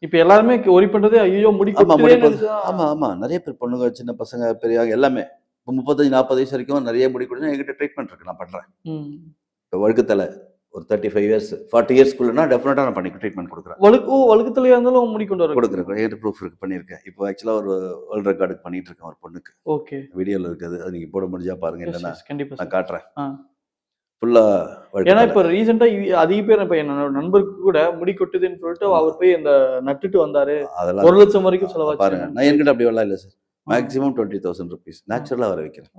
இப்ப எல்லாருமே ஒரி பண்றதே ஐயோ முடி ஆமா முடி கொட்டுதேன்னு நினைச்சா ஆமா ஆமா நிறைய பேர் பொண்ணுங்க சின்ன பசங்க பெரியவங்க எல்லாமே இப்போ 35-40 வயசு வரைக்கும் நிறைய முடி கொட்டுனா என்கிட்ட ட்ரீட்மெண்ட் இருக்கு நான் பண்றேன். ம். இப்போ வழுக்குத்தலை ஒரு 35 இயர்ஸ் 40 இயர்ஸ்க்குள்ளனா டெஃபினட்டா நான் பண்ணி ட்ரீட்மெண்ட் கொடுக்குறேன். வழுக்குத்தலையா இருந்தாலும் முடி கொண்டு வர கொடுக்குறேன் என்கிட்ட ப்ரூஃப் இருக்கு பண்ணியிருக்கேன். இப்போ ஆக்சுவலாக ஒரு வேர்ல்ட் ரெக்கார்டுக்கு பண்ணிட்டு இருக்கேன் ஒரு பொண்ணுக்கு. ஓகே. வீடியோவில் இருக்குது அது நீங்கள் போட முடிஞ்சா பாருங்க இல்லைன்னா கண்டிப்பா நான் காட்டுறேன். ஆ. ஃபுல்லா ஏன்னா வழுக்குத்தலை. இப்ப ரீசெண்டா அதிக பேர் இப்ப என்னோட நண்பருக்கு கூட முடி கொட்டுதுன்னு சொல்லிட்டு அவர் போய் அந்த நட்டுட்டு வந்தாரு. அதெல்லாம் 1 லட்சம் வரைக்கும் செலவாச்சு. பாருங்க நான் என்கிட்ட அப்படி வரலாம் இல்லை சார். மேக்ஸிமம் 20,000 ருபீஸ் நேச்சுரலாக வர வைக்கிறேன்.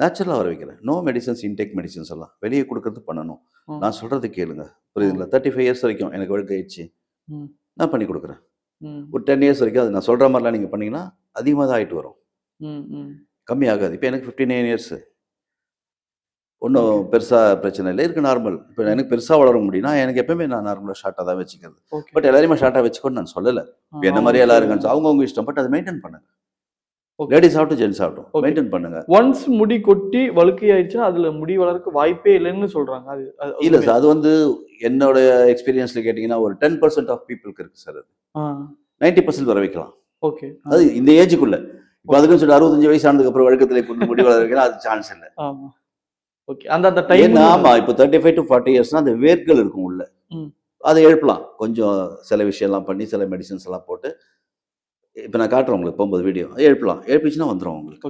நேச்சுரலாக வர வைக்கிறேன். நோ மெடிசன்ஸ் இன்டேக் மெடிசன்ஸ் எல்லாம் வெளியே கொடுக்கறது பண்ணணும். நான் சொல்றது கேளுங்க புரியுதுங்களா? 35 இயர்ஸ் வரைக்கும் எனக்கு வழுக்காயிடுச்சு நான் பண்ணி கொடுக்குறேன். ஒரு 10 இயர்ஸ் வரைக்கும் அது நான் சொல்ற மாதிரிலாம் நீங்க பண்ணீங்கன்னா அதிகமாக தான் ஆயிட்டு வரும். கம்மி ஆகாது. இப்போ எனக்கு 59 இயர்ஸ் ஒன்றும் பெருசா பிரச்சனை இல்லை. இருக்கு நார்மல். இப்போ எனக்கு பெருசா வளர முடியும்னா எனக்கு எப்பவுமே நான் நார்மலாக ஷார்ட்டாக தான் வச்சுக்கிறது. பட் எல்லாரையுமே ஷார்ட்டாக வச்சுக்கோன்னு நான் சொல்லலை. இப்போ என்ன மாதிரி எல்லாம் இருக்குன்னு அவங்கவுங்க இஷ்டம். பட் அதை மெயின்டைன் பண்ணுங்க. லேடிஸ் ஆகட்டும் ஜென்ஸ் ஆகட்டும் மெயின்டைன் பண்ணுங்க. ஒன்ஸ் முடி கொட்டி வழுக்கை ஆயிடுச்சுன்னா அதுல முடி வளர்க்க வாய்ப்பே இல்லைன்னு சொல்றாங்க. அது இல்ல சார் அது வந்து என்னோட எக்ஸ்பீரியன்ஸ்ல கேட்டீங்கன்னா ஒரு 10% ஆஃப் பீப்புளுக்கு இருக்கு சார். அது 90% வர வைக்கலாம். ஓகே. அது இந்த ஏஜுக்குள்ள. இப்போ அதுக்குன்னு சொல்லி 65 வயசு ஆனதுக்கு அப்புறம் வழுக்கத்துல கொண்டு முடி வளர வைக்கலாம் அது சான்ஸ் இல்லை. ஓகே. அந்த டைம் ஆமா இப்போ 35 to 40 இயர்ஸ்னா அந்த வேர்கள் இருக்கும் உள்ள. அதை எழுப்பலாம். கொஞ்சம் சில விஷயம்லாம் பண்ணி சில மெடிசன்ஸ் எல்லாம் போட்டு இப்போ நான் காட்டுறேன் உங்களுக்கு போகும்போது வீடியோ எழுப்பலாம். எழுப்பிச்சுன்னா வந்துடும் உங்களுக்கு.